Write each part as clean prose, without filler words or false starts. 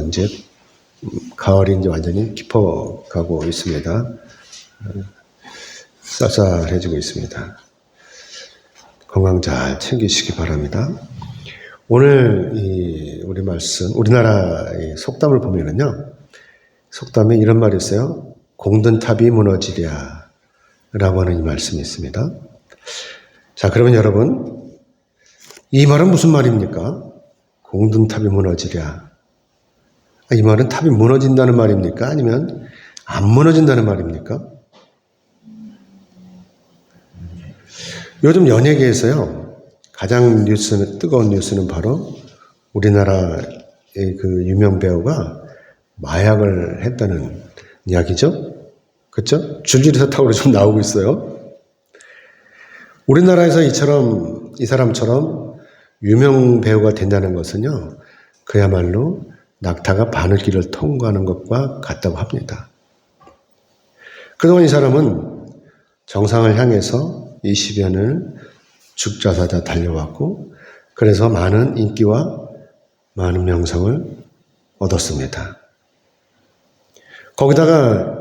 이제 가을이 이제 완전히 깊어가고 있습니다. 쌀쌀해지고 있습니다. 건강 잘 챙기시기 바랍니다. 오늘 우리 말씀, 우리나라의 속담을 보면은요, 속담에 이런 말이 있어요. 공든 탑이 무너지랴 라고 하는 이 말씀이 있습니다. 자, 그러면 여러분, 이 말은 무슨 말입니까? 공든 탑이 무너지랴. 이 말은 탑이 무너진다는 말입니까? 아니면 안 무너진다는 말입니까? 요즘 연예계에서요, 가장 뜨거운 뉴스는 바로 우리나라의 그 유명 배우가 마약을 했다는 이야기죠? 그렇죠? 줄줄이 사탕으로 좀 나오고 있어요. 우리나라에서 이 사람처럼 유명 배우가 된다는 것은요, 그야말로 낙타가 바늘길을 통과하는 것과 같다고 합니다. 그동안 이 사람은 정상을 향해서 20여 년을 죽자사자 달려왔고, 그래서 많은 인기와 많은 명성을 얻었습니다. 거기다가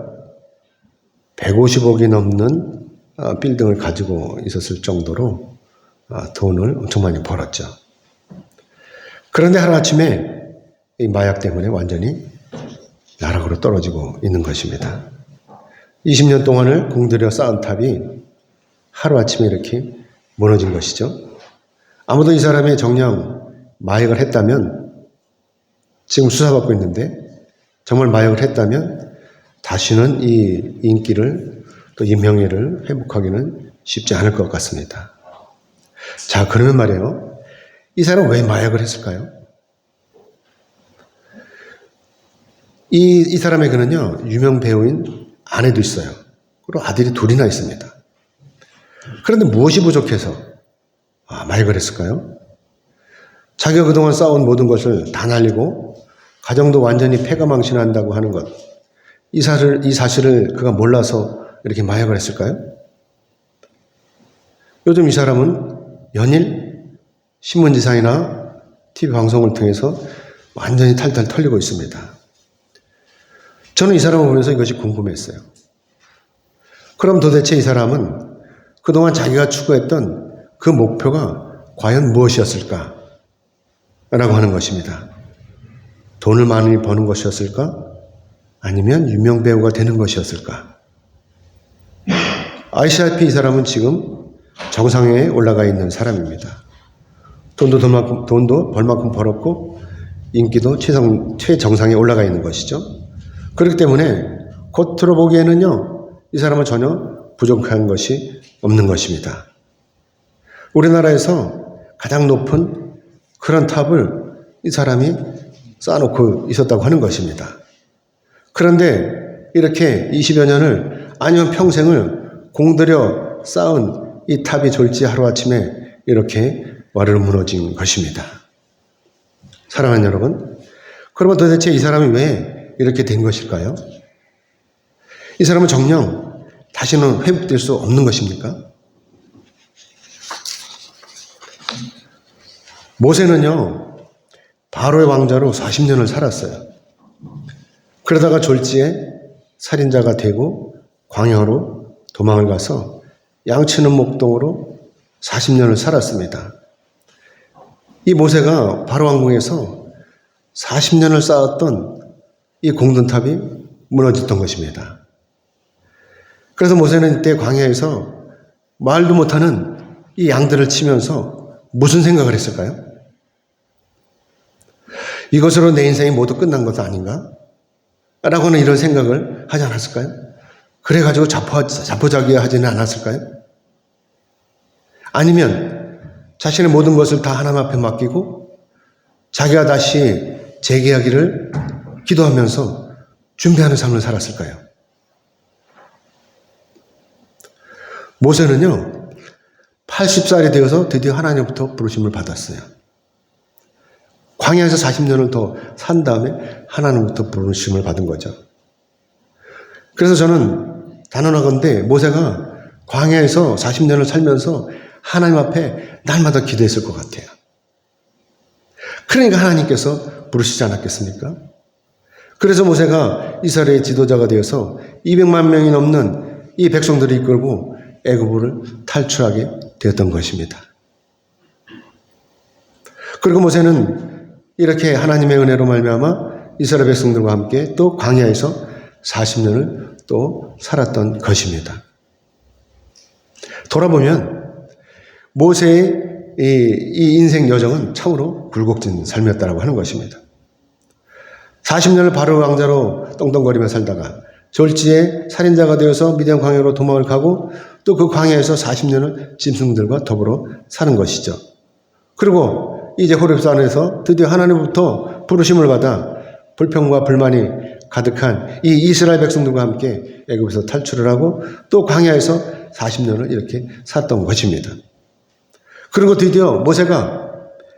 150억이 넘는 빌딩을 가지고 있었을 정도로 돈을 엄청 많이 벌었죠. 그런데 하루아침에 이 마약 때문에 완전히 나락으로 떨어지고 있는 것입니다. 20년 동안을 공들여 쌓은 탑이 하루아침에 이렇게 무너진 것이죠. 아무도 이 사람이 정녕 마약을 했다면, 지금 수사받고 있는데 정말 마약을 했다면 다시는 이 인기를 또 이 명예를 회복하기는 쉽지 않을 것 같습니다. 자, 그러면 말이에요. 이 사람은 왜 마약을 했을까요? 이 사람에게는요, 유명 배우인 아내도 있어요. 그리고 아들이 둘이나 있습니다. 그런데 무엇이 부족해서 마약을 했을까요? 자기가 그동안 쌓아온 모든 것을 다 날리고 가정도 완전히 패가망신한다고 하는 것, 이 사실을 그가 몰라서 이렇게 마약을 했을까요? 요즘 이 사람은 연일 신문지상이나 TV 방송을 통해서 완전히 탈탈 털리고 있습니다. 저는 이 사람을 보면서 이것이 궁금했어요. 그럼 도대체 이 사람은 그동안 자기가 추구했던 그 목표가 과연 무엇이었을까? 라고 하는 것입니다. 돈을 많이 버는 것이었을까? 아니면 유명 배우가 되는 것이었을까? 아시다시피 이 사람은 지금 정상에 올라가 있는 사람입니다. 돈도 벌 만큼 벌었고 인기도 최정상에 올라가 있는 것이죠. 그렇기 때문에 겉으로 보기에는요, 이 사람은 전혀 부족한 것이 없는 것입니다. 우리나라에서 가장 높은 그런 탑을 이 사람이 쌓아놓고 있었다고 하는 것입니다. 그런데 이렇게 20여 년을 아니면 평생을 공들여 쌓은 이 탑이 졸지 하루아침에 이렇게 와르르 무너진 것입니다. 사랑하는 여러분, 그러면 도대체 이 사람이 왜 이렇게 된 것일까요? 이 사람은 정녕 다시는 회복될 수 없는 것입니까? 모세는요, 바로의 왕자로 40년을 살았어요. 그러다가 졸지에 살인자가 되고 광야로 도망을 가서 양치는 목동으로 40년을 살았습니다. 이 모세가 바로 왕궁에서 40년을 쌓았던 이 공든탑이 무너졌던 것입니다. 그래서 모세는 이때 광야에서 말도 못하는 이 양들을 치면서 무슨 생각을 했을까요? 이것으로 내 인생이 모두 끝난 것은 아닌가? 라고는 이런 생각을 하지 않았을까요? 그래가지고 자포자기하지는 않았을까요? 아니면 자신의 모든 것을 다 하나님 앞에 맡기고 자기가 다시 재계하기를 기도하면서 준비하는 삶을 살았을까요? 모세는요, 80살이 되어서 드디어 하나님부터 부르심을 받았어요. 광야에서 40년을 더 산 다음에 하나님부터 부르심을 받은 거죠. 그래서 저는 단언하건대 모세가 광야에서 40년을 살면서 하나님 앞에 날마다 기도했을 것 같아요. 그러니까 하나님께서 부르시지 않았겠습니까? 그래서 모세가 이스라엘의 지도자가 되어서 200만 명이 넘는 이 백성들을 이끌고 애굽을 탈출하게 되었던 것입니다. 그리고 모세는 이렇게 하나님의 은혜로 말미암아 이스라엘 백성들과 함께 또 광야에서 40년을 또 살았던 것입니다. 돌아보면 모세의 이 인생 여정은 참으로 굴곡진 삶이었다고 하는 것입니다. 40년을 바로 왕자로 떵떵거리며 살다가 졸지에 살인자가 되어서 미디안 광야로 도망을 가고 또 그 광야에서 40년을 짐승들과 더불어 사는 것이죠. 그리고 이제 호렙산에서 드디어 하나님부터 부르심을 받아 불평과 불만이 가득한 이 이스라엘 백성들과 함께 애굽에서 탈출을 하고 또 광야에서 40년을 이렇게 살았던 것입니다. 그리고 드디어 모세가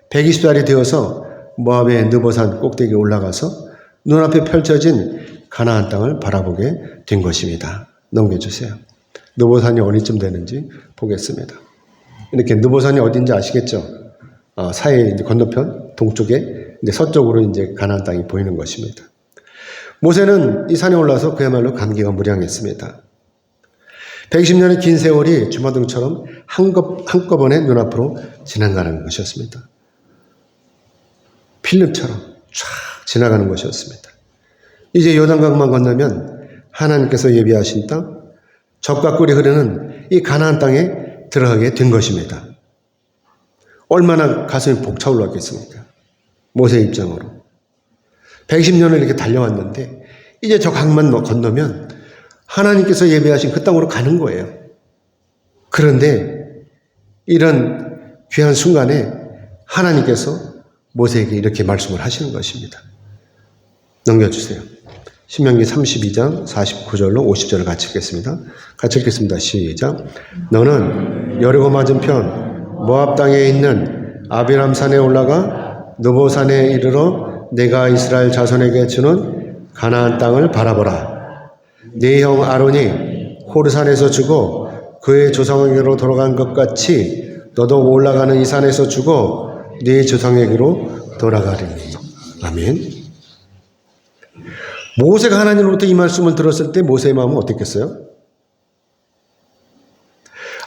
120살이 되어서 모압의 느보산 꼭대기에 올라가서 눈앞에 펼쳐진 가나안 땅을 바라보게 된 것입니다. 넘겨주세요. 느보산이 어디쯤 되는지 보겠습니다. 이렇게 느보산이 어딘지 아시겠죠? 사해 건너편 동쪽에 이제 서쪽으로 이제 가나안 땅이 보이는 것입니다. 모세는 이 산에 올라서 그야말로 감기가 무량했습니다. 120년의 긴 세월이 주마등처럼 한꺼번에 눈앞으로 지나가는 것이었습니다. 필름처럼 쫙 지나가는 것이었습니다. 이제 요단강만 건너면 하나님께서 예비하신 땅, 젖과 꿀이 흐르는 이 가나안 땅에 들어가게 된 것입니다. 얼마나 가슴이 벅차올랐겠습니까? 모세의 입장으로. 120년을 이렇게 달려왔는데 이제 저 강만 건너면 하나님께서 예비하신 그 땅으로 가는 거예요. 그런데 이런 귀한 순간에 하나님께서 모세에게 이렇게 말씀을 하시는 것입니다. 넘겨주세요. 신명기 32장 49절로 50절을 같이 읽겠습니다. 같이 읽겠습니다. 시작. 너는 여리고 맞은편 모압 땅에 있는 아비람산에 올라가 느보산에 이르러 내가 이스라엘 자손에게 주는 가나안 땅을 바라보라. 네 형 아론이 호르산에서 죽어 그의 조상에게로 돌아간 것 같이 너도 올라가는 이 산에서 죽어 네 조상에게로 돌아가리니. 아멘. 모세가 하나님으로부터 이 말씀을 들었을 때 모세의 마음은 어땠겠어요?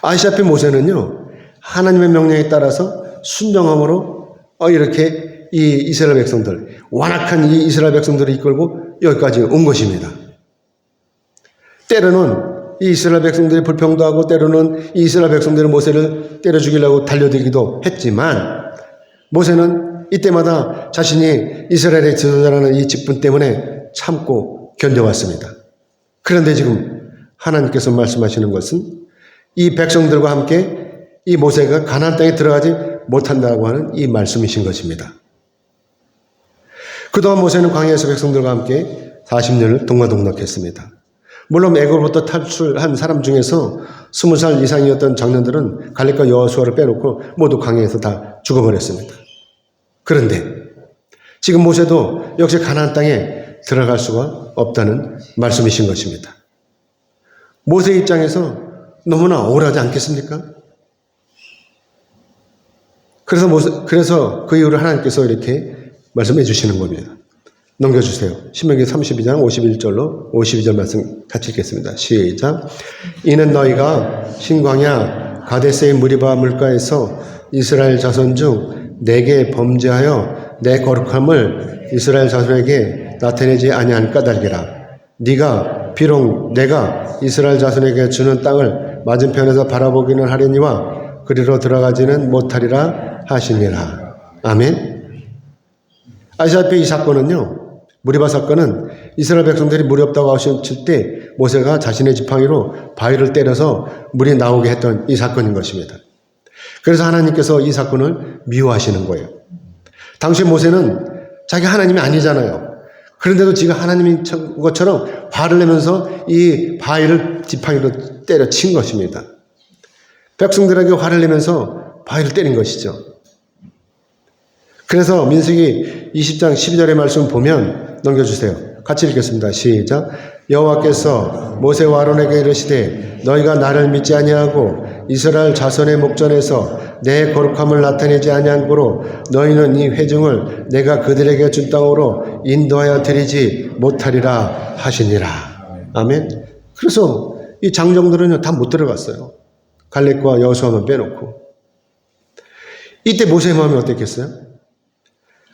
아시다시피 모세는요, 하나님의 명령에 따라서 순종함으로 이렇게 이 이스라엘 백성들, 완악한 이 이스라엘 백성들을 이끌고 여기까지 온 것입니다. 때로는 이 이스라엘 백성들이 불평도 하고 때로는 이 이스라엘 백성들이 모세를 때려 죽이려고 달려들기도 했지만 모세는 이때마다 자신이 이스라엘의 지도자라는 이 직분 때문에 참고 견뎌왔습니다. 그런데 지금 하나님께서 말씀하시는 것은 이 백성들과 함께 이 모세가 가나안 땅에 들어가지 못한다고 하는 이 말씀이신 것입니다. 그동안 모세는 광야에서 백성들과 함께 40년을 동마동락했습니다. 물론 애굽으로부터 탈출한 사람 중에서 20살 이상이었던 장년들은 갈렙과 여호수아를 빼놓고 모두 광야에서 다 죽어버렸습니다. 그런데 지금 모세도 역시 가나안 땅에 들어갈 수가 없다는 말씀이신 것입니다. 모세의 입장에서 너무나 억울하지 않겠습니까? 그래서 그 이유를 하나님께서 이렇게 말씀해 주시는 겁니다. 넘겨주세요. 신명기 32장 51절로 52절 말씀 같이 읽겠습니다. 시작. 이는 너희가 신광야 가데스의 무리바 물가에서 이스라엘 자손 중 내게 범죄하여 내 거룩함을 이스라엘 자손에게 나타내지 아니한 까닭이라. 네가 비록 내가 이스라엘 자손에게 주는 땅을 맞은편에서 바라보기는 하려니와 그리로 들어가지는 못하리라 하시니라. 아멘. 아시다시피 이 사건은요, 무리바 사건은 이스라엘 백성들이 물이 없다고 하셨을 때 모세가 자신의 지팡이로 바위를 때려서 물이 나오게 했던 이 사건인 것입니다. 그래서 하나님께서 이 사건을 미워하시는 거예요. 당시 모세는 자기 하나님이 아니잖아요. 그런데도 지가 하나님인 것처럼 화를 내면서 이 바위를 지팡이로 때려 친 것입니다. 백성들에게 화를 내면서 바위를 때린 것이죠. 그래서 민수기 20장 12절의 말씀을 보면 넘겨주세요. 같이 읽겠습니다. 시작. 여호와께서 모세와 아론에게 이르시되 너희가 나를 믿지 아니하고 이스라엘 자손의 목전에서 내 거룩함을 나타내지 아니한 고로 너희는 이 회중을 내가 그들에게 준 땅으로 인도하여 드리지 못하리라 하시니라. 아멘. 그래서 이 장정들은요 다 못 들어갔어요. 갈렙과 여호수아만 빼놓고. 이때 모세의 마음이 어땠겠어요?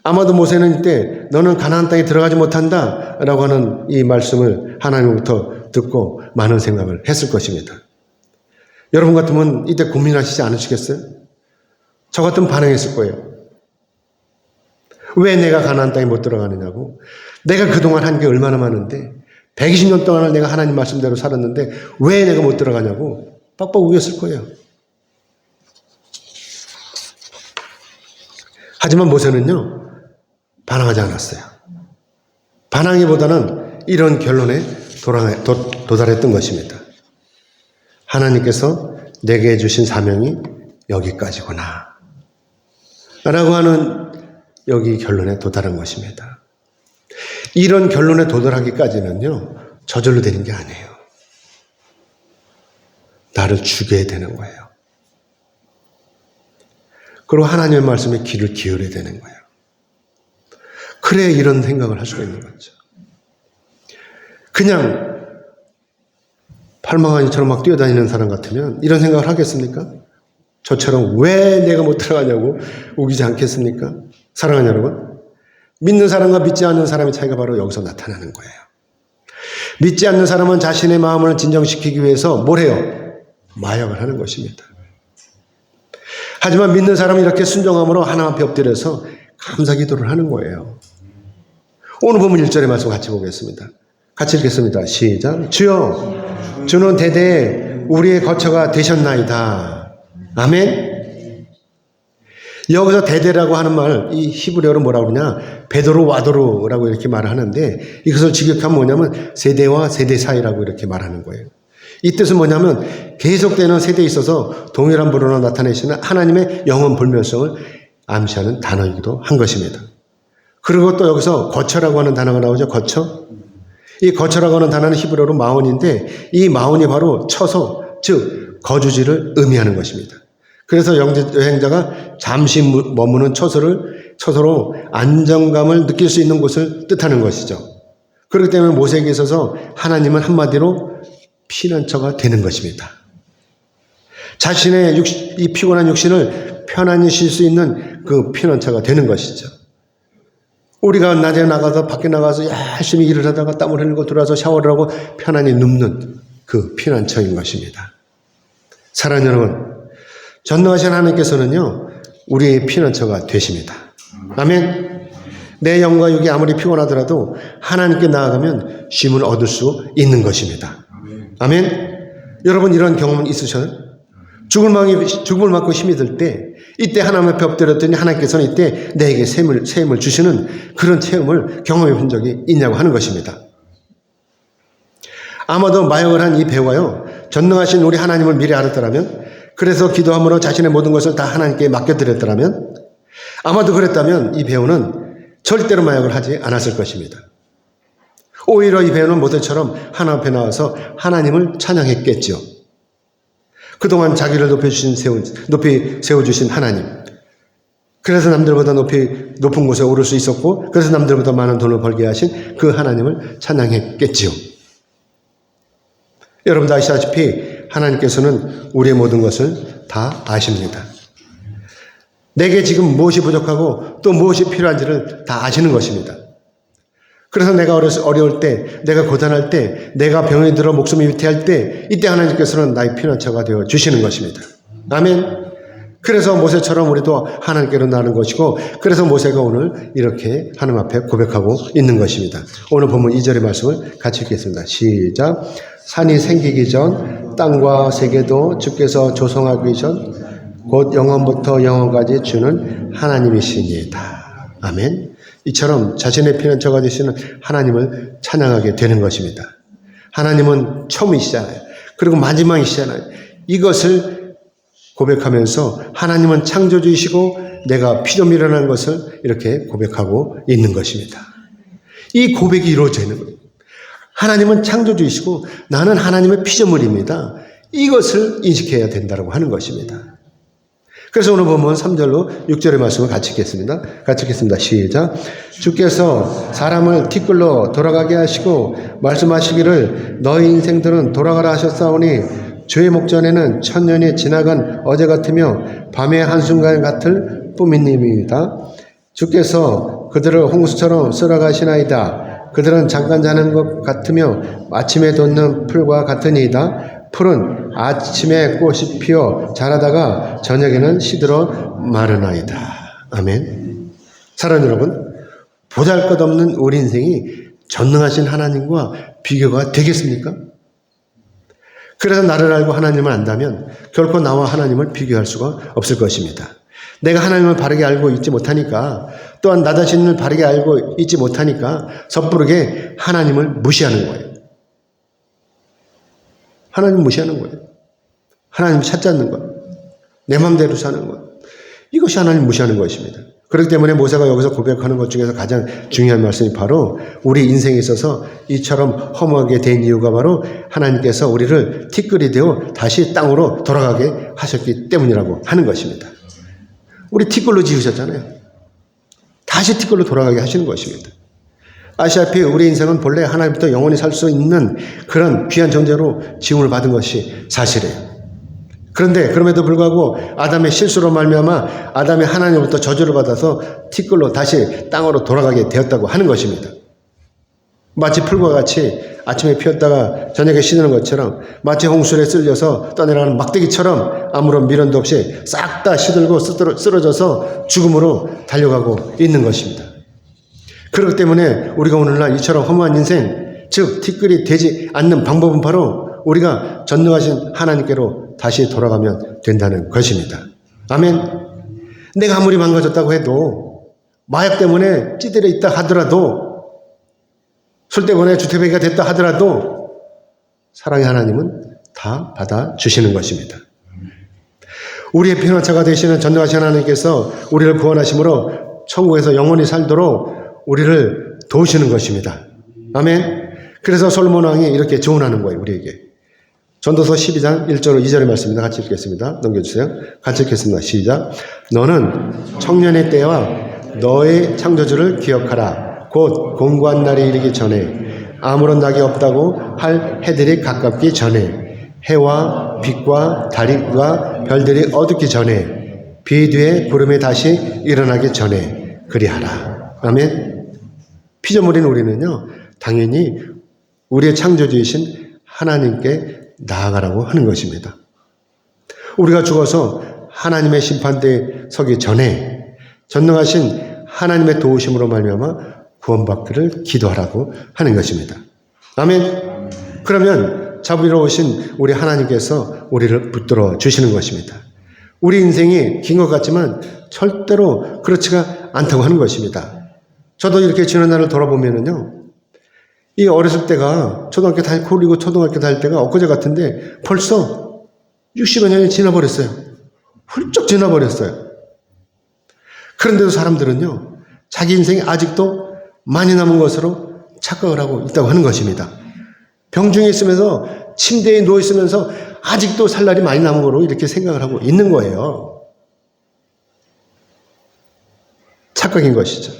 아마도 모세는 이때 너는 가나안 땅에 들어가지 못한다 라고 하는 이 말씀을 하나님으로부터 듣고 많은 생각을 했을 것입니다. 여러분 같으면 이때 고민하시지 않으시겠어요? 저 같으면 반응했을 거예요. 왜 내가 가나안 땅에 못 들어가느냐고. 내가 그동안 한 게 얼마나 많은데 120년 동안을 내가 하나님 말씀대로 살았는데 왜 내가 못 들어가냐고 빡빡 우겼을 거예요. 하지만 모세는요 반항하지 않았어요. 반항이보다는 이런 결론에 도달했던 것입니다. 하나님께서 내게 주신 사명이 여기까지구나 라고 하는 여기 결론에 도달한 것입니다. 이런 결론에 도달하기까지는요 저절로 되는 게 아니에요. 나를 죽여야 되는 거예요. 그리고 하나님의 말씀에 귀를 기울여야 되는 거예요. 그래야 이런 생각을 할 수가 있는 거죠. 그냥 팔망아니처럼 막 뛰어다니는 사람 같으면 이런 생각을 하겠습니까? 저처럼 왜 내가 못 들어가냐고 우기지 않겠습니까? 사랑하는 여러분, 믿는 사람과 믿지 않는 사람의 차이가 바로 여기서 나타나는 거예요. 믿지 않는 사람은 자신의 마음을 진정시키기 위해서 뭘 해요? 마약을 하는 것입니다. 하지만 믿는 사람은 이렇게 순종함으로 하나님 앞에 엎드려서 감사기도를 하는 거예요. 오늘 보면 1절의 말씀 같이 보겠습니다. 같이 읽겠습니다. 시작. 주여, 주는 대대에 우리의 거처가 되셨나이다. 아멘. 여기서 대대라고 하는 말, 이 히브리어로 뭐라고 그러냐? 베도로 와도로라고 이렇게 말을 하는데 이것을 직역하면 뭐냐면 세대와 세대 사이라고 이렇게 말하는 거예요. 이 뜻은 뭐냐면 계속되는 세대에 있어서 동일한 분으로 나타내시는 하나님의 영원 불멸성을 암시하는 단어이기도 한 것입니다. 그리고 또 여기서 거처라고 하는 단어가 나오죠. 거처. 이 거처라고 하는 단어는 히브리어로 마온인데 이 마온이 바로 처소, 즉 거주지를 의미하는 것입니다. 그래서 여행자가 잠시 머무는 처소로 안정감을 느낄 수 있는 곳을 뜻하는 것이죠. 그렇기 때문에 모세에게 있어서 하나님은 한마디로 피난처가 되는 것입니다. 자신의 이 피곤한 육신을 편안히 쉴 수 있는 그 피난처가 되는 것이죠. 우리가 낮에 나가서 밖에 나가서 열심히 일을 하다가 땀을 흘리고 들어와서 샤워를 하고 편안히 눕는 그 피난처인 것입니다. 사랑하는 여러분, 전능하신 하나님께서는요 우리의 피난처가 되십니다. 아멘. 내 영과 육이 아무리 피곤하더라도 하나님께 나아가면 쉼을 얻을 수 있는 것입니다. 아멘. 여러분 이런 경험은 있으셔요? 죽을 맞고 힘이 들 때 이때 하나님 앞에 엎드렸더니 하나님께서는 이때 내게 셈을 주시는 그런 체험을 경험해 본 적이 있냐고 하는 것입니다. 아마도 마약을 한 이 배우가요 전능하신 우리 하나님을 미리 알았더라면, 그래서 기도함으로 자신의 모든 것을 다 하나님께 맡겨드렸더라면, 아마도 그랬다면 이 배우는 절대로 마약을 하지 않았을 것입니다. 오히려 이 배우는 모세처럼 하나님 앞에 나와서 하나님을 찬양했겠죠. 그동안 자기를 높이 세워주신 하나님, 그래서 남들보다 높은 곳에 오를 수 있었고 그래서 남들보다 많은 돈을 벌게 하신 그 하나님을 찬양했겠지요. 여러분도 아시다시피 하나님께서는 우리의 모든 것을 다 아십니다. 내게 지금 무엇이 부족하고 또 무엇이 필요한지를 다 아시는 것입니다. 그래서 내가 어려울 때, 내가 고단할 때, 내가 병에 들어 목숨이 위태할 때, 이때 하나님께서는 나의 피난처가 되어 주시는 것입니다. 아멘. 그래서 모세처럼 우리도 하나님께로 나는 것이고, 그래서 모세가 오늘 이렇게 하나님 앞에 고백하고 있는 것입니다. 오늘 보면 2절의 말씀을 같이 읽겠습니다. 시작. 산이 생기기 전 땅과 세계도 주께서 조성하기 전 곧 영원부터 영원까지 주는 하나님이시니이다. 아멘. 이처럼 자신의 피난처가 되시는 하나님을 찬양하게 되는 것입니다. 하나님은 처음이시잖아요. 그리고 마지막이시잖아요. 이것을 고백하면서 하나님은 창조주이시고 내가 피조물이라는 것을 이렇게 고백하고 있는 것입니다. 이 고백이 이루어져 있는 거예요. 하나님은 창조주이시고 나는 하나님의 피조물입니다. 이것을 인식해야 된다고 하는 것입니다. 그래서 오늘 보면 3절로 6절의 말씀을 같이 읽겠습니다. 같이 읽겠습니다. 시작. 주께서 사람을 티끌로 돌아가게 하시고 말씀하시기를 너희 인생들은 돌아가라 하셨사오니 주의 목전에는 천년이 지나간 어제 같으며 밤의 한순간 같을 뿐입니다. 주께서 그들을 홍수처럼 쓸어가시나이다. 그들은 잠깐 자는 것 같으며 아침에 돋는 풀과 같으니이다. 풀은 아침에 꽃이 피어 자라다가 저녁에는 시들어 마르나이다. 아멘. 사랑하는 여러분, 보잘것없는 우리 인생이 전능하신 하나님과 비교가 되겠습니까? 그래서 나를 알고 하나님을 안다면 결코 나와 하나님을 비교할 수가 없을 것입니다. 내가 하나님을 바르게 알고 있지 못하니까, 또한 나 자신을 바르게 알고 있지 못하니까 섣부르게 하나님을 무시하는 거예요. 하나님 무시하는 거예요. 하나님 찾지 않는 것. 내 맘대로 사는 것. 이것이 하나님 무시하는 것입니다. 그렇기 때문에 모세가 여기서 고백하는 것 중에서 가장 중요한 말씀이 바로 우리 인생에 있어서 이처럼 허무하게 된 이유가 바로 하나님께서 우리를 티끌이 되어 다시 땅으로 돌아가게 하셨기 때문이라고 하는 것입니다. 우리 티끌로 지으셨잖아요. 다시 티끌로 돌아가게 하시는 것입니다. 아시다시피 우리 인생은 본래 하나님부터 영원히 살 수 있는 그런 귀한 존재로 지음을 받은 것이 사실이에요. 그런데 그럼에도 불구하고 아담의 실수로 말미암아 아담이 하나님으로부터 저주를 받아서 티끌로 다시 땅으로 돌아가게 되었다고 하는 것입니다. 마치 풀과 같이 아침에 피었다가 저녁에 시드는 것처럼, 마치 홍수에 쓸려서 떠내려가는 막대기처럼 아무런 미련도 없이 싹 다 시들고 쓰러져서 죽음으로 달려가고 있는 것입니다. 그렇기 때문에 우리가 오늘날 이처럼 허무한 인생, 즉 티끌이 되지 않는 방법은 바로 우리가 전능하신 하나님께로 다시 돌아가면 된다는 것입니다. 아멘. 내가 아무리 망가졌다고 해도, 마약 때문에 찌들어 있다 하더라도, 술 때문에 주태배기가 됐다 하더라도 사랑의 하나님은 다 받아주시는 것입니다. 우리의 피난처가 되시는 전능하신 하나님께서 우리를 구원하심으로 천국에서 영원히 살도록 우리를 도우시는 것입니다. 아멘. 그래서 솔로몬 왕이 이렇게 조언하는 거예요, 우리에게. 전도서 12장 1절 2절의 말씀입니다. 같이 읽겠습니다. 넘겨주세요. 같이 읽겠습니다. 시작. 너는 청년의 때와 너의 창조주를 기억하라. 곧 공고한 날이 이르기 전에, 아무런 낙이 없다고 할 해들이 가깝기 전에, 해와 빛과 달과 별들이 어둡기 전에, 비 뒤에 구름이 다시 일어나기 전에 그리하라. 아멘. 피조물인 우리는요, 당연히 우리의 창조주이신 하나님께 나아가라고 하는 것입니다. 우리가 죽어서 하나님의 심판대에 서기 전에 전능하신 하나님의 도우심으로 말미암아 구원받기를 기도하라고 하는 것입니다. 아멘. 그러면 자비로우신 우리 하나님께서 우리를 붙들어 주시는 것입니다. 우리 인생이 긴 것 같지만 절대로 그렇지가 않다고 하는 것입니다. 저도 이렇게 지난 날을 돌아보면은요, 이 어렸을 때가 초등학교 다닐, 그리고 초등학교 다닐 때가 엊그제 같은데 벌써 60여 년이 지나버렸어요. 훌쩍 지나버렸어요. 그런데도 사람들은요, 자기 인생이 아직도 많이 남은 것으로 착각을 하고 있다고 하는 것입니다. 병중에 있으면서, 침대에 누워있으면서 아직도 살 날이 많이 남은 거로 이렇게 생각을 하고 있는 거예요. 착각인 것이죠.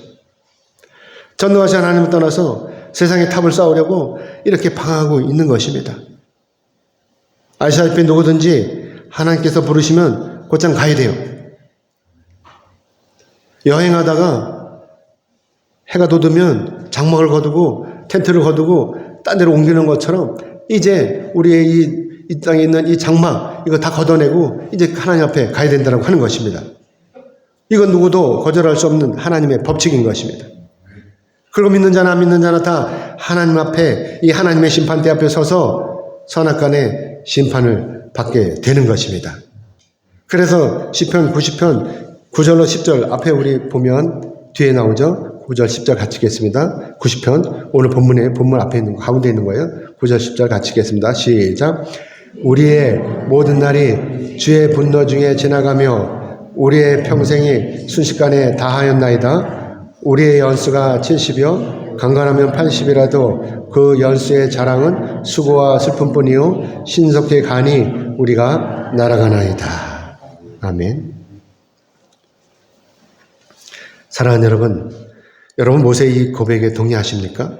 전능하신 하나님을 떠나서 세상에 탑을 쌓으려고 이렇게 방황하고 있는 것입니다. 아시다시피 누구든지 하나님께서 부르시면 곧장 가야 돼요. 여행하다가 해가 돋으면 장막을 거두고 텐트를 거두고 딴 데로 옮기는 것처럼 이제 우리의 이 땅에 있는 이 장막, 이거 다 걷어내고 이제 하나님 앞에 가야 된다고 하는 것입니다. 이건 누구도 거절할 수 없는 하나님의 법칙인 것입니다. 그리고 믿는 자나 안 믿는 자나 다 하나님 앞에, 이 하나님의 심판대 앞에 서서 선악간의 심판을 받게 되는 것입니다. 그래서 시편 90편 9절로 10절 앞에 우리 보면 뒤에 나오죠. 9절 10절 같이 읽겠습니다. 90편 오늘 본문 앞에 있는 거, 가운데 있는 거예요. 9절 10절 같이 읽겠습니다. 시작. 우리의 모든 날이 주의 분노 중에 지나가며 우리의 평생이 순식간에 다하였나이다. 우리의 연수가 70여 강건하면 80이라도 그 열쇠의 자랑은 수고와 슬픔뿐이요 신속히 가니 우리가 날아가나이다. 아멘. 사랑하는 여러분 모세의 이 고백에 동의하십니까?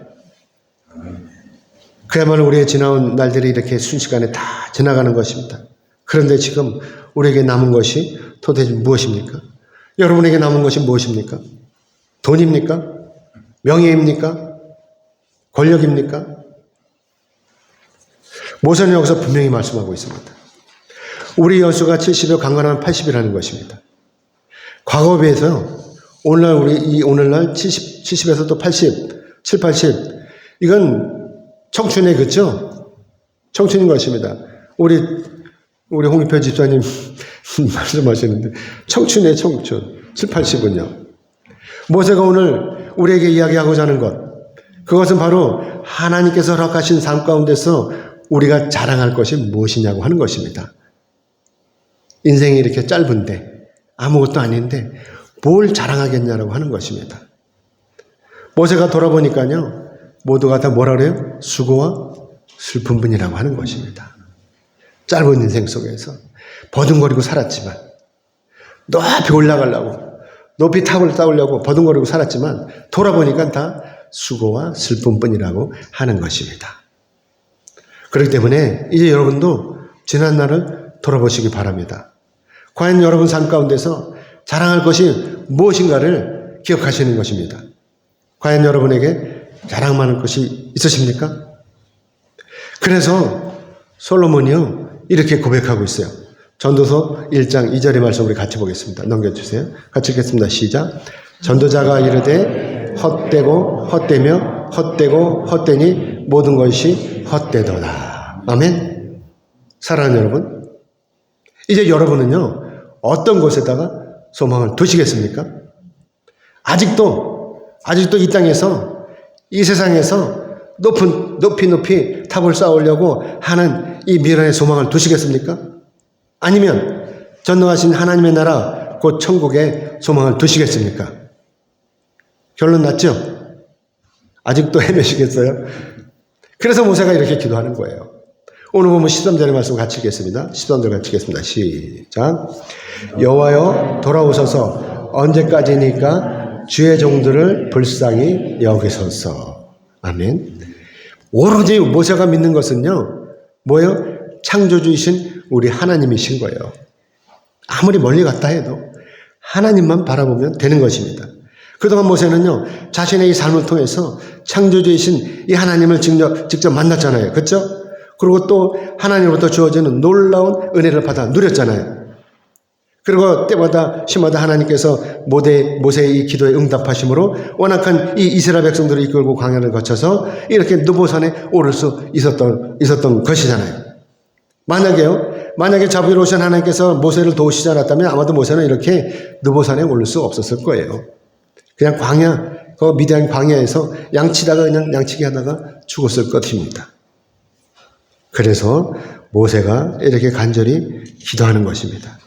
그야말로 우리의 지나온 날들이 이렇게 순식간에 다 지나가는 것입니다. 그런데 지금 우리에게 남은 것이 도대체 무엇입니까? 여러분에게 남은 것이 무엇입니까? 돈입니까? 명예입니까? 권력입니까? 모세는 여기서 분명히 말씀하고 있습니다. 우리 연수가 70여 강건하면 80이라는 것입니다. 과거에 비해서 오늘날 70에서 또 80, 7, 80 이건 청춘의 그죠? 청춘인 것입니다. 우리 홍익표 집사님 말씀하시는데 청춘의 청춘 7, 80은요. 모세가 오늘 우리에게 이야기하고자 하는 것 그것은 바로 하나님께서 허락하신 삶 가운데서 우리가 자랑할 것이 무엇이냐고 하는 것입니다. 인생이 이렇게 짧은데 아무것도 아닌데 뭘 자랑하겠냐라고 하는 것입니다. 모세가 돌아보니까요. 모두가 다 뭐라 그래요? 수고와 슬픔뿐이라고 하는 것입니다. 짧은 인생 속에서 버둥거리고 살았지만 높이 올라가려고 높이 탑을 쌓으려고 버둥거리고 살았지만 돌아보니까 다 수고와 슬픔뿐이라고 하는 것입니다. 그렇기 때문에 이제 여러분도 지난 날을 돌아보시기 바랍니다. 과연 여러분 삶 가운데서 자랑할 것이 무엇인가를 기억하시는 것입니다. 과연 여러분에게 자랑만할 것이 있으십니까? 그래서 솔로몬이요 이렇게 고백하고 있어요. 전도서 1장 2절의 말씀 우리 같이 보겠습니다. 넘겨주세요. 같이 읽겠습니다. 시작. 전도자가 이르되 헛되고 헛되며 헛되고 헛되니 모든 것이 헛되도다. 아멘. 사랑하는 여러분, 이제 여러분은요 어떤 곳에다가 소망을 두시겠습니까? 아직도 이 땅에서 이 세상에서 높이 탑을 쌓으려고 하는 이 미련의 소망을 두시겠습니까? 아니면 전능하신 하나님의 나라 곧 천국에 소망을 두시겠습니까? 결론 났죠? 아직도 헤매시겠어요? 그래서 모세가 이렇게 기도하는 거예요. 오늘 보면 13절의 말씀 같이 읽겠습니다. 13절 같이 읽겠습니다. 시작. 여호와여 돌아오소서 언제까지니까 주의 종들을 불쌍히 여기소서. 아멘. 오로지 모세가 믿는 것은요 뭐예요? 창조주이신 우리 하나님이신 거예요. 아무리 멀리 갔다 해도 하나님만 바라보면 되는 것입니다. 그동안 모세는요 자신의 이 삶을 통해서 창조주이신 이 하나님을 직접 만났잖아요. 그렇죠? 그리고 또 하나님으로부터 주어지는 놀라운 은혜를 받아 누렸잖아요. 그리고 때마다 시마다 하나님께서 모세의 이 기도에 응답하심으로 완악한 이 이스라엘 백성들을 이끌고 광야를 거쳐서 이렇게 느보산에 오를 수 있었던 것이잖아요. 만약에 자비로우신 하나님께서 모세를 도우시지 않았다면 아마도 모세는 이렇게 느보산에 오를 수 없었을 거예요. 그냥 그 미디안 광야에서 양치기 하다가 죽었을 것입니다. 그래서 모세가 이렇게 간절히 기도하는 것입니다.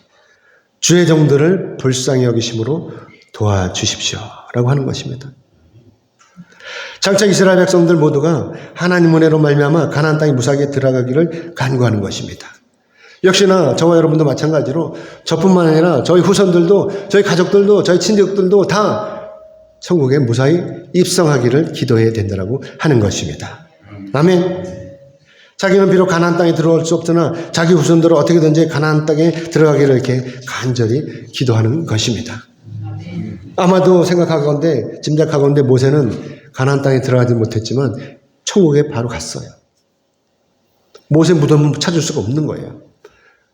주의 종들을 불쌍히 여기심으로 도와주십시오 라고 하는 것입니다. 장차 이스라엘 백성들 모두가 하나님 은혜로 말미암아 가나안 땅에 무사하게 들어가기를 간구하는 것입니다. 역시나 저와 여러분도 마찬가지로 저뿐만 아니라 저희 후손들도 저희 가족들도 저희 친척들도 다 천국에 무사히 입성하기를 기도해야 된다고 하는 것입니다. 아멘. 자기는 비록 가나안 땅에 들어올 수 없으나 자기 후손들은 어떻게든지 가나안 땅에 들어가기를 이렇게 간절히 기도하는 것입니다. 아마도 짐작하건대 모세는 가나안 땅에 들어가지 못했지만 천국에 바로 갔어요. 모세 무덤은 찾을 수가 없는 거예요.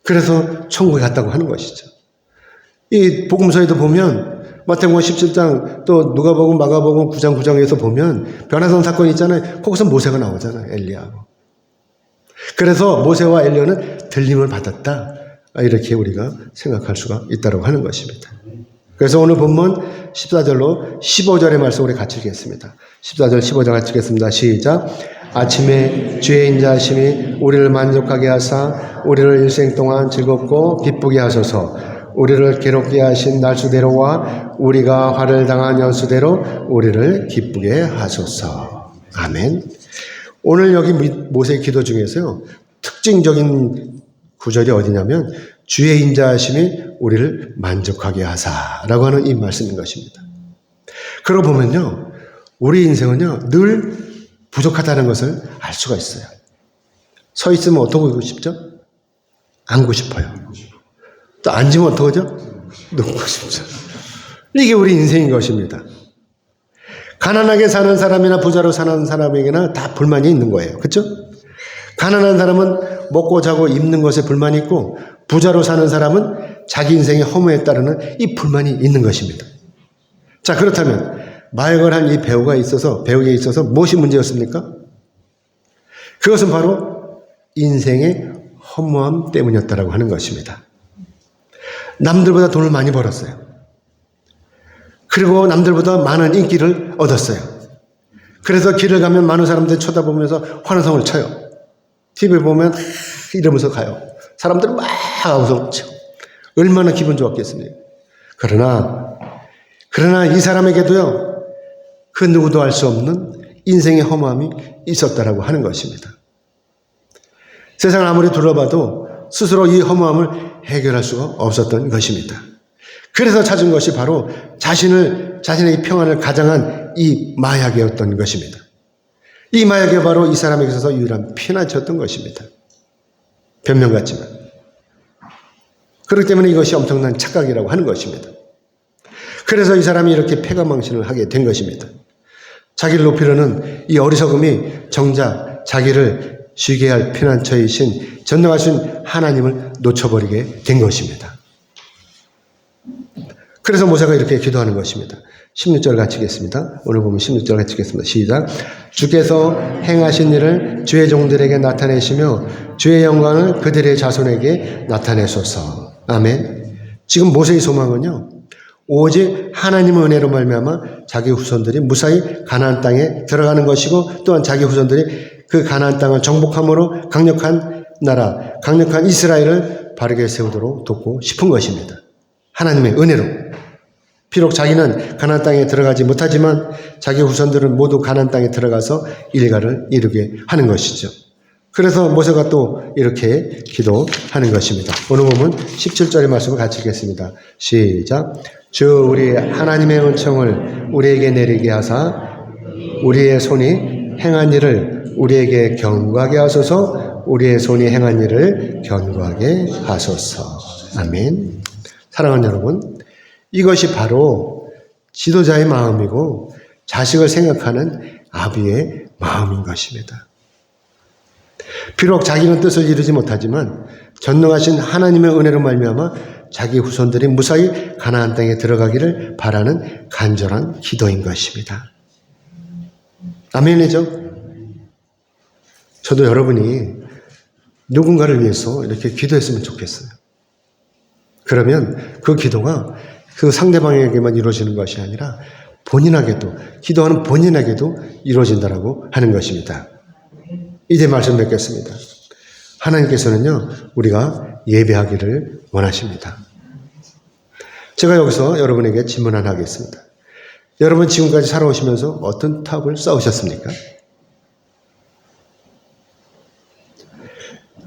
그래서 천국에 갔다고 하는 것이죠. 이 복음서에도 보면 마태복음 17장 또 누가복음 마가복음 9장 9장에서 보면 변화산 사건이 있잖아요. 거기서 모세가 나오잖아요. 엘리야하고. 그래서 모세와 엘리야는 들림을 받았다. 이렇게 우리가 생각할 수가 있다고 하는 것입니다. 그래서 오늘 본문 14절로 15절의 말씀 우리 같이 읽겠습니다. 14절 15절 같이 읽겠습니다. 시작. 아침에 주의 인자하심이 우리를 만족하게 하사 우리를 일생 동안 즐겁고 기쁘게 하소서. 우리를 괴롭게 하신 날수대로와 우리가 화를 당한 연수대로 우리를 기쁘게 하소서. 아멘. 오늘 여기 모세의 기도 중에서요, 특징적인 구절이 어디냐면 주의 인자하심이 우리를 만족하게 하사라고 하는 이 말씀인 것입니다. 그러고 보면요, 우리 인생은요 늘 부족하다는 것을 알 수가 있어요. 서 있으면 어떠고 싶죠? 앉고 싶어요. 또 앉으면 어떡하죠? 눕고 싶죠. 이게 우리 인생인 것입니다. 가난하게 사는 사람이나 부자로 사는 사람에게는 다 불만이 있는 거예요. 그렇죠? 가난한 사람은 먹고 자고 입는 것에 불만이 있고, 부자로 사는 사람은 자기 인생의 허무에 따르는 이 불만이 있는 것입니다. 자, 그렇다면 마약을 한 이 배우에게 있어서 무엇이 문제였습니까? 그것은 바로 인생의 허무함 때문이었다라고 하는 것입니다. 남들보다 돈을 많이 벌었어요. 그리고 남들보다 많은 인기를 얻었어요. 그래서 길을 가면 많은 사람들이 쳐다보면서 환호성을 쳐요. TV 보면 이러면서 가요. 사람들은 막 하고서 쳐. 얼마나 기분 좋았겠습니까? 그러나 이 사람에게도요, 그 누구도 알 수 없는 인생의 허무함이 있었다라고 하는 것입니다. 세상을 아무리 둘러봐도 스스로 이 허무함을 해결할 수가 없었던 것입니다. 그래서 찾은 것이 바로 자신의 평안을 가장한 이 마약이었던 것입니다. 이 마약이 바로 이 사람에게 있어서 유일한 피난처였던 것입니다. 변명 같지만. 그렇기 때문에 이것이 엄청난 착각이라고 하는 것입니다. 그래서 이 사람이 이렇게 패가망신을 하게 된 것입니다. 자기를 높이려는 이 어리석음이 정작 자기를 쉬게 할 피난처이신 전능하신 하나님을 놓쳐버리게 된 것입니다. 그래서 모세가 이렇게 기도하는 것입니다. 16절 같이 읽겠습니다. 오늘 보면 16절 같이 읽겠습니다. 시작. 주께서 행하신 일을 주의 종들에게 나타내시며 주의 영광을 그들의 자손에게 나타내소서. 아멘. 지금 모세의 소망은요, 오직 하나님의 은혜로 말미암아 자기 후손들이 무사히 가나안 땅에 들어가는 것이고, 또한 자기 후손들이 그 가나안 땅을 정복함으로 강력한 나라, 강력한 이스라엘을 바르게 세우도록 돕고 싶은 것입니다. 하나님의 은혜로. 비록 자기는 가나안 땅에 들어가지 못하지만 자기 후손들은 모두 가나안 땅에 들어가서 일가를 이루게 하는 것이죠. 그래서 모세가 또 이렇게 기도하는 것입니다. 오늘 보면 17절의 말씀을 같이 읽겠습니다. 시작. 주 우리 하나님의 은총을 우리에게 내리게 하사 우리의 손이 행한 일을 우리에게 견고하게 하소서. 우리의 손이 행한 일을 견고하게 하소서. 아멘. 사랑하는 여러분, 이것이 바로 지도자의 마음이고 자식을 생각하는 아비의 마음인 것입니다. 비록 자기는 뜻을 이루지 못하지만 전능하신 하나님의 은혜로 말미암아 자기 후손들이 무사히 가나안 땅에 들어가기를 바라는 간절한 기도인 것입니다. 아멘이죠? 저도 여러분이 누군가를 위해서 이렇게 기도했으면 좋겠어요. 그러면 그 기도가 그 상대방에게만 이루어지는 것이 아니라 본인에게도, 기도하는 본인에게도 이루어진다라고 하는 것입니다. 이제 말씀 뵙겠습니다. 하나님께서는요, 우리가 예배하기를 원하십니다. 제가 여기서 여러분에게 질문 하나 하겠습니다. 여러분 지금까지 살아오시면서 어떤 탑을 쌓으셨습니까?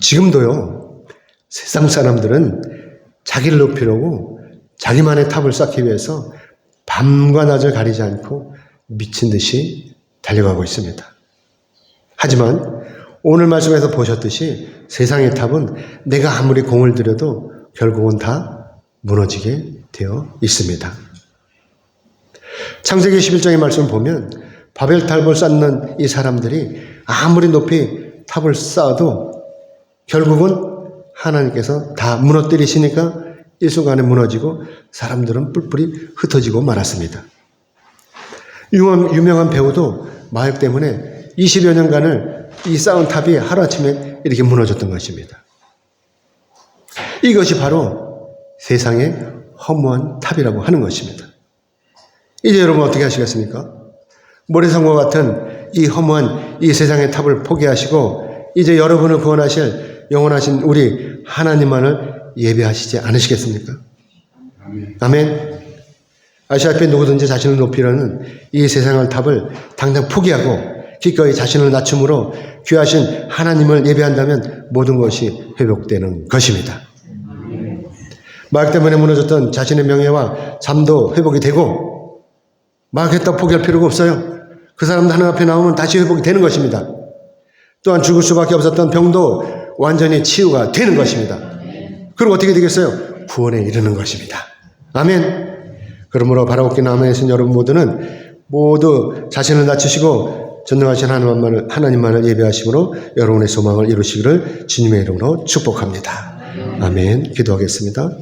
지금도요, 세상 사람들은 자기를 높이려고 자기만의 탑을 쌓기 위해서 밤과 낮을 가리지 않고 미친 듯이 달려가고 있습니다. 하지만 오늘 말씀에서 보셨듯이 세상의 탑은 내가 아무리 공을 들여도 결국은 다 무너지게 되어 있습니다. 창세기 11장의 말씀을 보면 바벨탑을 쌓는 이 사람들이 아무리 높이 탑을 쌓아도 결국은 하나님께서 다 무너뜨리시니까 일순간에 무너지고 사람들은 뿔뿔이 흩어지고 말았습니다. 유명한 배우도 마약 때문에 20여 년간을 이 쌓은 탑이 하루아침에 이렇게 무너졌던 것입니다. 이것이 바로 세상의 허무한 탑이라고 하는 것입니다. 이제 여러분 어떻게 하시겠습니까? 모래성과 같은 이 허무한 이 세상의 탑을 포기하시고 이제 여러분을 구원하실 영원하신 우리 하나님만을 예배하시지 않으시겠습니까? 아멘. 아시다시피 누구든지 자신을 높이려는 이 세상의 탑을 당장 포기하고 기꺼이 자신을 낮춤으로 귀하신 하나님을 예배한다면 모든 것이 회복되는 것입니다. 마약 때문에 무너졌던 자신의 명예와 삶도 회복이 되고, 마약했다고 포기할 필요가 없어요. 그 사람도 하나님 앞에 나오면 다시 회복이 되는 것입니다. 또한 죽을 수밖에 없었던 병도 완전히 치유가 되는 것입니다. 그리고 어떻게 되겠어요? 구원에 이르는 것입니다. 아멘. 그러므로 바라옵기 남아계신 여러분 모두는 모두 자신을 낮추시고 전능하신 하나님만을 예배하심으로 여러분의 소망을 이루시기를 주님의 이름으로 축복합니다. 아멘. 기도하겠습니다.